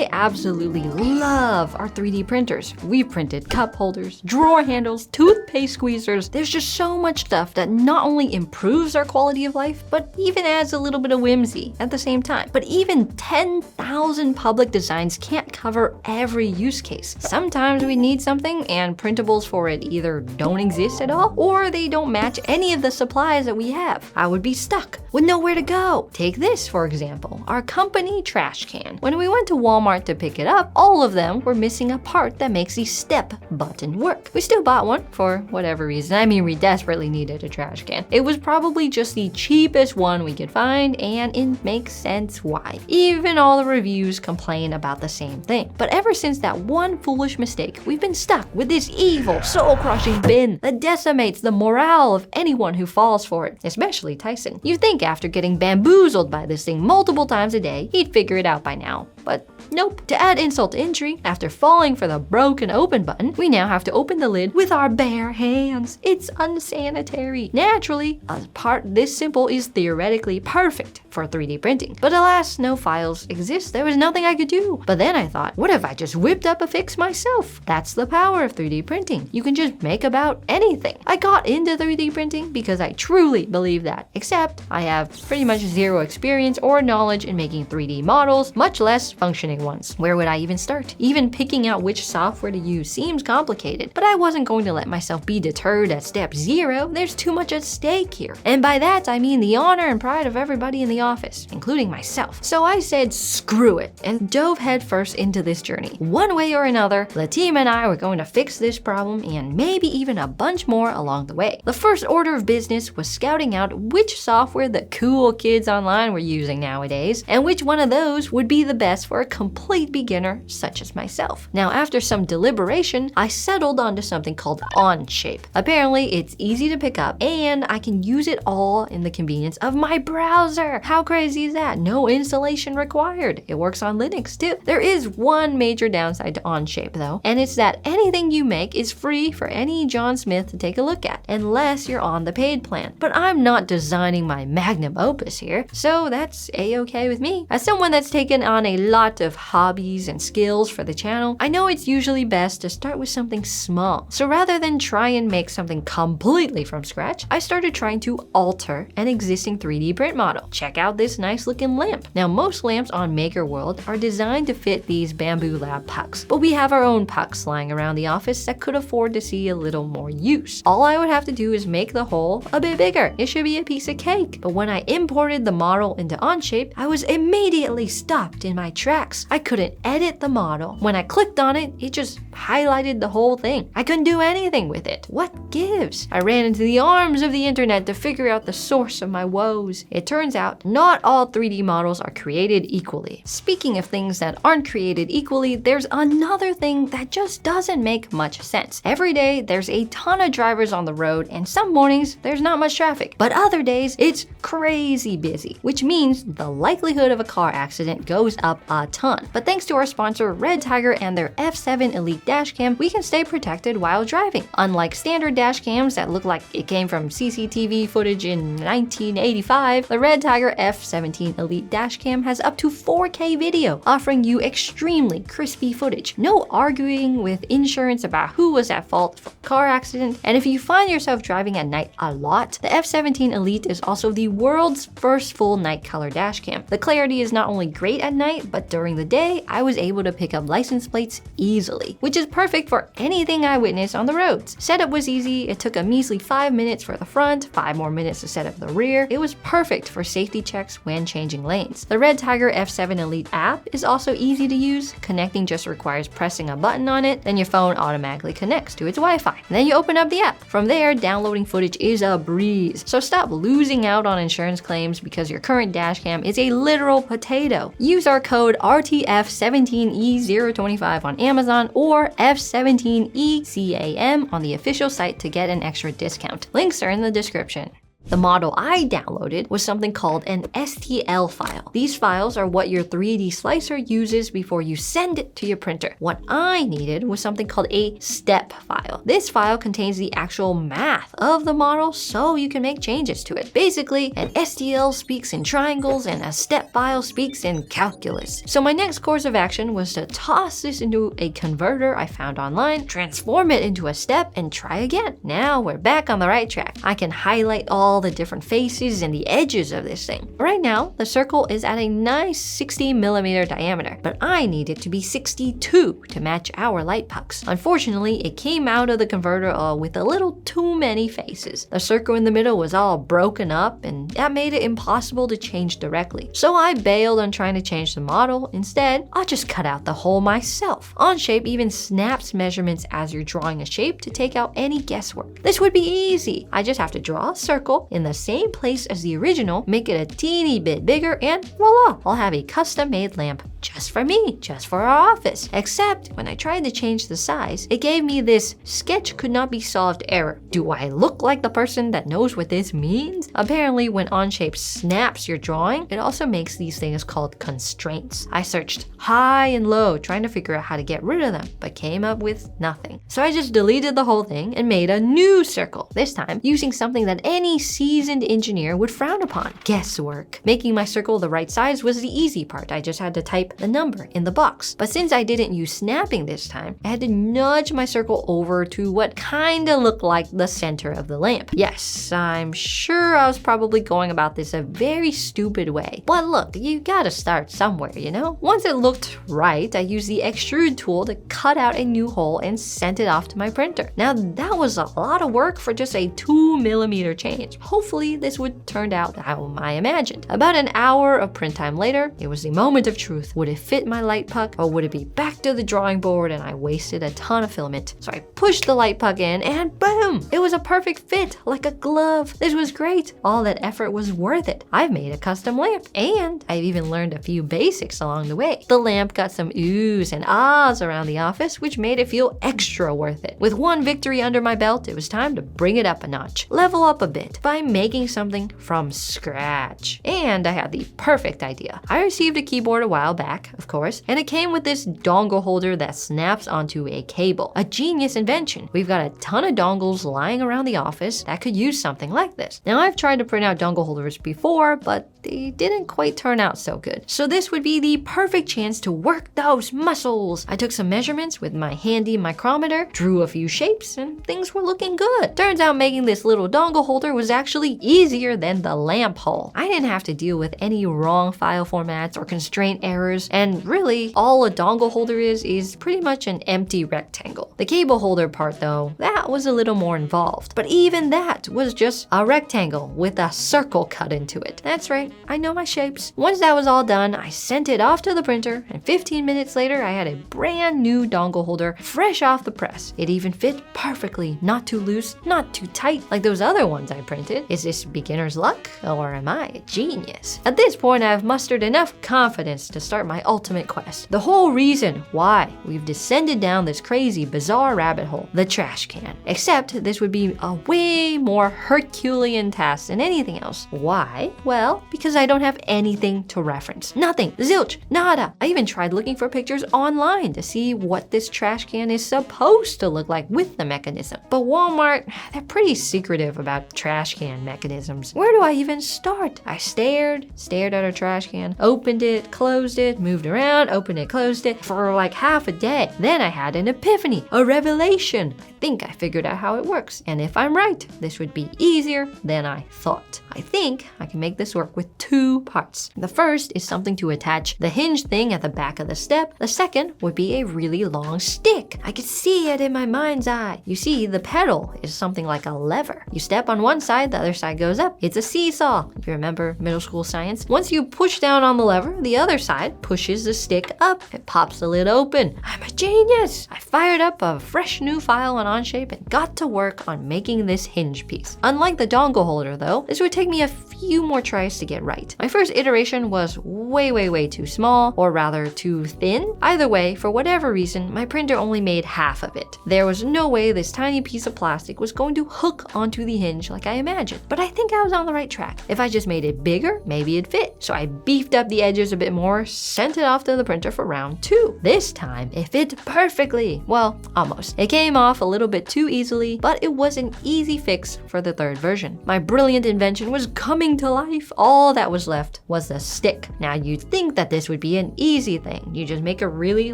I absolutely love our 3D printers. We've printed cup holders, drawer handles, toothpaste squeezers. There's just so much stuff that not only improves our quality of life, but even adds a little bit of whimsy at the same time. But even 10,000 public designs can't cover every use case. Sometimes we need something and printables for it either don't exist at all, or they don't match any of the supplies that we have. I would be stuck with nowhere to go. Take this, for example, our company trash can. When we went to Walmart to pick it up, all of them were missing a part that makes the step button work. We still bought one for whatever reason. I mean, we desperately needed a trash can. It was probably just the cheapest one we could find, and it makes sense why. Even all the reviews complain about the same thing. But ever since that one foolish mistake, we've been stuck with this evil, soul-crushing bin that decimates the morale of anyone who falls for it, especially Tyson. You'd think after getting bamboozled by this thing multiple times a day, he'd figure it out by now. But nope. To add insult to injury, after falling for the broken open button, we now have to open the lid with our bare hands. It's unsanitary. Naturally, a part this simple is theoretically perfect for 3D printing. But alas, no files exist. There was nothing I could do. But then I thought, what if I just whipped up a fix myself? That's the power of 3D printing. You can just make about anything. I got into 3D printing because I truly believe that, except I have pretty much zero experience or knowledge in making 3D models, much less functioning ones. Where would I even start? Even picking out which software to use seems complicated, but I wasn't going to let myself be deterred at step 0. There's too much at stake here. And by that, I mean the honor and pride of everybody in the office, including myself. So I said, screw it, and dove headfirst into this journey. One way or another, the team and I were going to fix this problem and maybe even a bunch more along the way. The first order of business was scouting out which software the cool kids online were using nowadays, and which one of those would be the best for a complete beginner such as myself. Now, after some deliberation, I settled onto something called Onshape. Apparently, it's easy to pick up, and I can use it all in the convenience of my browser. How crazy is that? No installation required. It works on Linux too. There is one major downside to Onshape though, and it's that anything you make is free for any John Smith to take a look at, unless you're on the paid plan. But I'm not designing my magnum opus here, so that's a-okay with me. As someone that's taken on a lot of hobbies and skills for the channel, I know it's usually best to start with something small. So rather than try and make something completely from scratch, I started trying to alter an existing 3D print model. Check out this nice looking lamp. Now, most lamps on Maker World are designed to fit these Bamboo Lab pucks, but we have our own pucks lying around the office that could afford to see a little more use. All I would have to do is make the hole a bit bigger. It should be a piece of cake. But when I imported the model into Onshape, I was immediately stopped in my tracks. I couldn't edit the model. When I clicked on it, it just highlighted the whole thing. I couldn't do anything with it. What gives? I ran into the arms of the internet to figure out the source of my woes. It turns out not all 3D models are created equally. Speaking of things that aren't created equally, there's another thing that just doesn't make much sense. Every day, there's a ton of drivers on the road, and some mornings, there's not much traffic. But other days, it's crazy busy, which means the likelihood of a car accident goes up a ton. But thanks to our sponsor, Red Tiger, and their F7 Elite dashcam, we can stay protected while driving. Unlike standard dashcams that look like it came from CCTV footage in 1985, the Red Tiger F17 Elite dashcam has up to 4K video, offering you extremely crispy footage. No arguing with insurance about who was at fault for a car accident, and if you find yourself driving at night a lot, the F17 Elite is also the world's first full night color dashcam. The clarity is not only great at night, but during the day, I was able to pick up license plates easily, which is perfect for anything I witness on the roads. Setup was easy. It took a measly 5 minutes for the front, 5 more minutes to set up the rear. It was perfect for safety checks when changing lanes. The Red Tiger F7 Elite app is also easy to use. Connecting just requires pressing a button on it, then your phone automatically connects to its Wi-Fi. And then you open up the app. From there, downloading footage is a breeze. So stop losing out on insurance claims because your current dashcam is a literal potato. Use our code RTF17E025 on Amazon or F17ECAM on the official site to get an extra discount. Links are in the description. The model I downloaded was something called an STL file. These files are what your 3D slicer uses before you send it to your printer. What I needed was something called a step file. This file contains the actual math of the model so you can make changes to it. Basically, an STL speaks in triangles and a step file speaks in calculus. So my next course of action was to toss this into a converter I found online, transform it into a step, and try again. Now we're back on the right track. I can highlight all the different faces and the edges of this thing. Right now, the circle is at a nice 60mm diameter, but I need it to be 62 to match our light pucks. Unfortunately, it came out of the converter with a little too many faces. The circle in the middle was all broken up, and that made it impossible to change directly. So I bailed on trying to change the model. Instead, I'll just cut out the hole myself. Onshape even snaps measurements as you're drawing a shape to take out any guesswork. This would be easy. I just have to draw a circle in the same place as the original, make it a teeny bit bigger, and voila, I'll have a custom-made lamp just for me, just for our office. Except when I tried to change the size, it gave me this sketch could not be solved error. Do I look like the person that knows what this means? Apparently, when Onshape snaps your drawing, it also makes these things called constraints. I searched high and low trying to figure out how to get rid of them, but came up with nothing. So I just deleted the whole thing and made a new circle, this time using something that any seasoned engineer would frown upon: guesswork. Making my circle the right size was the easy part. I just had to type the number in the box. But since I didn't use snapping this time, I had to nudge my circle over to what kinda looked like the center of the lamp. Yes, I'm sure I was probably going about this a very stupid way. But look, you gotta start somewhere, you know? Once it looked right, I used the extrude tool to cut out a new hole and sent it off to my printer. Now that was a lot of work for just a 2mm change. Hopefully this would turn out how I imagined. About an hour of print time later, it was the moment of truth. Would it fit my light puck, or would it be back to the drawing board and I wasted a ton of filament? So I pushed the light puck in and boom! It was a perfect fit, like a glove. This was great. All that effort was worth it. I've made a custom lamp, and I've even learned a few basics along the way. The lamp got some oohs and ahs around the office, which made it feel extra worth it. With one victory under my belt, it was time to bring it up a notch, level up a bit by making something from scratch. And I had the perfect idea. I received a keyboard a while back, of course, and it came with this dongle holder that snaps onto a cable. A genius invention. We've got a ton of dongles lying around the office that could use something like this. Now I've tried to print out dongle holders before, but they didn't quite turn out so good. So this would be the perfect chance to work those muscles. I took some measurements with my handy micrometer, drew a few shapes, and things were looking good. Turns out making this little dongle holder was actually easier than the lamp hole. I didn't have to deal with any wrong file formats or constraint errors, and really all a dongle holder is pretty much an empty rectangle. The cable holder part though, that was a little more involved. But even that was just a rectangle with a circle cut into it. That's right, I know my shapes. Once that was all done, I sent it off to the printer, and 15 minutes later I had a brand new dongle holder fresh off the press. It even fit perfectly, not too loose, not too tight like those other ones I printed. Is this beginner's luck, or am I a genius? At this point, I've mustered enough confidence to start my ultimate quest. The whole reason why we've descended down this crazy, bizarre rabbit hole, the trash can. Except this would be a way more Herculean task than anything else. Why? Well, because I don't have anything to reference. Nothing. Zilch. Nada. I even tried looking for pictures online to see what this trash can is supposed to look like with the mechanism. But Walmart, they're pretty secretive about trash can mechanisms. Where do I even start? I stared at a trash can, opened it, closed it, moved around, opened it, closed it for like half a day. Then I had an epiphany, a revelation. I think I figured out how it works. And if I'm right, this would be easier than I thought. I think I can make this work with two parts. The first is something to attach the hinge thing at the back of the step. The second would be a really long stick. I could see it in my mind's eye. You see, the pedal is something like a lever. You step on one side, the other side goes up. It's a seesaw, if you remember middle school science. Once you push down on the lever, the other side pushes the stick up. It pops the lid open. I'm a genius! I fired up a fresh new file on Onshape and got to work on making this hinge piece. Unlike the dongle holder though, this would take me a few more tries to get it right. My first iteration was way too small, or rather too thin. Either way, for whatever reason, my printer only made half of it. There was no way this tiny piece of plastic was going to hook onto the hinge like I imagined, but I think I was on the right track. If I just made it bigger, maybe it'd fit. So I beefed up the edges a bit more, sent it off to the printer for round 2. This time, it fit perfectly. Well, almost. It came off a little bit too easily, but it was an easy fix for the third version. My brilliant invention was coming to life. All that was left was the stick. Now you'd think that this would be an easy thing. You just make a really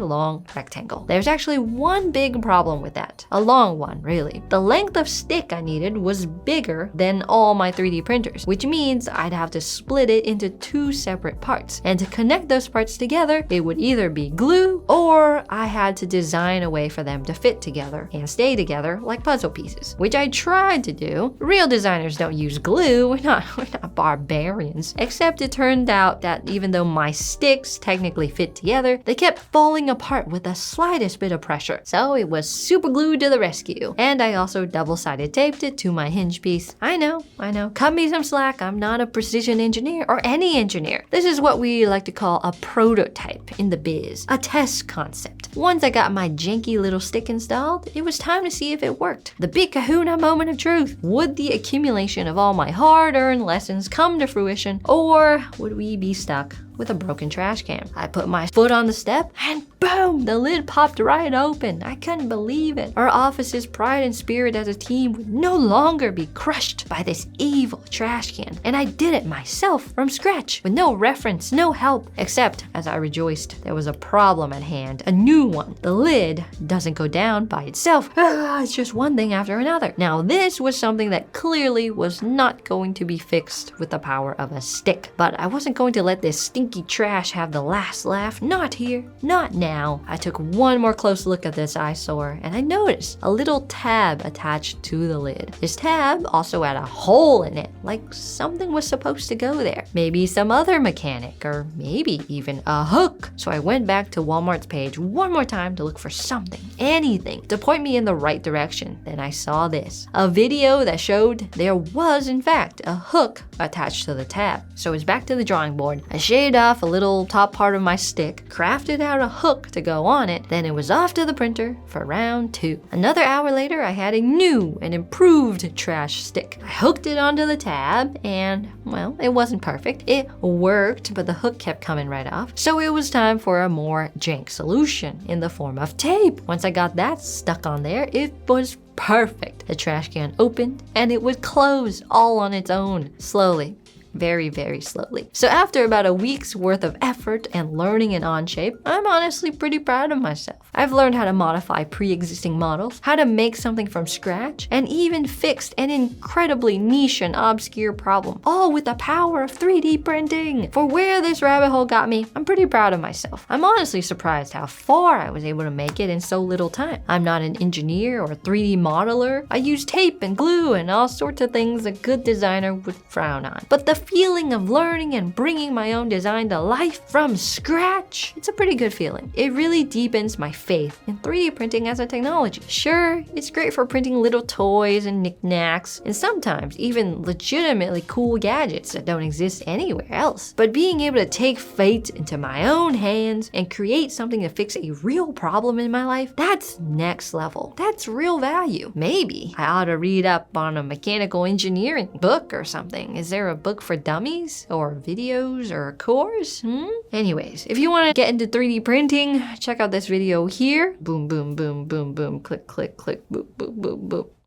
long rectangle. There's actually one big problem with that. A long one, really. The length of stick I needed was bigger than all my 3D printers, which means I'd have to split it into 2 separate parts. And to connect those parts together, it would either be glue or I had to design a way for them to fit together and stay together like puzzle pieces, which I tried to do. Real designers don't use glue. We're not barbarians. Except it turned out that even though my sticks technically fit together, they kept falling apart with the slightest bit of pressure. So it was super glued to the rescue. And I also double-sided taped it to my hinge piece. I know. Cut me some slack. I'm not a precision engineer or any engineer. This is what we like to call a prototype in the biz, a test concept. Once I got my janky little stick installed, it was time to see if it worked. The big kahuna moment of truth. Would the accumulation of all my hard-earned lessons come to fruition, or would we be stuck with a broken trash can? I put my foot on the step and boom, the lid popped right open. I couldn't believe it. Our office's pride and spirit as a team would no longer be crushed by this evil trash can. And I did it myself from scratch with no reference, no help, except as I rejoiced, there was a problem at hand, a new one. The lid doesn't go down by itself. It's just one thing after another. Now this was something that clearly was not going to be fixed with the power of a stick. But I wasn't going to let this stinky trash have the last laugh. Not here, not now. I took one more close look at this eyesore and I noticed a little tab attached to the lid. This tab also had a hole in it, like something was supposed to go there. Maybe some other mechanic, or maybe even a hook. So I went back to Walmart's page one more time to look for something, anything, to point me in the right direction. Then I saw this, a video that showed there was in fact a hook attached to the tab. So it's back to the drawing board. I shaved off a little top part of my stick, crafted out a hook to go on it, then it was off to the printer for round 2. Another hour later, I had a new and improved trash stick. I hooked it onto the tab and, well, it wasn't perfect. It worked, but the hook kept coming right off. So it was time for a more jank solution in the form of tape. Once I got that stuck on there, it was perfect. The trash can opened and it would close all on its own, slowly. Very slowly. So after about a week's worth of effort and learning in Onshape, I'm honestly pretty proud of myself. I've learned how to modify pre-existing models, how to make something from scratch, and even fixed an incredibly niche and obscure problem, all with the power of 3D printing. For where this rabbit hole got me, I'm pretty proud of myself. I'm honestly surprised how far I was able to make it in so little time. I'm not an engineer or 3D modeler. I use tape and glue and all sorts of things a good designer would frown on. But the feeling of learning and bringing my own design to life from scratch, it's a pretty good feeling. It really deepens my faith in 3D printing as a technology. Sure, it's great for printing little toys and knickknacks, and sometimes even legitimately cool gadgets that don't exist anywhere else. But being able to take fate into my own hands and create something to fix a real problem in my life, that's next level. That's real value. Maybe I ought to read up on a mechanical engineering book or something. Is there a book for dummies or videos or a course? Anyways, if you want to get into 3D printing, check out this video here. Boom, boom, boom, boom, boom, click, click, click, boop, boop, boop, boop.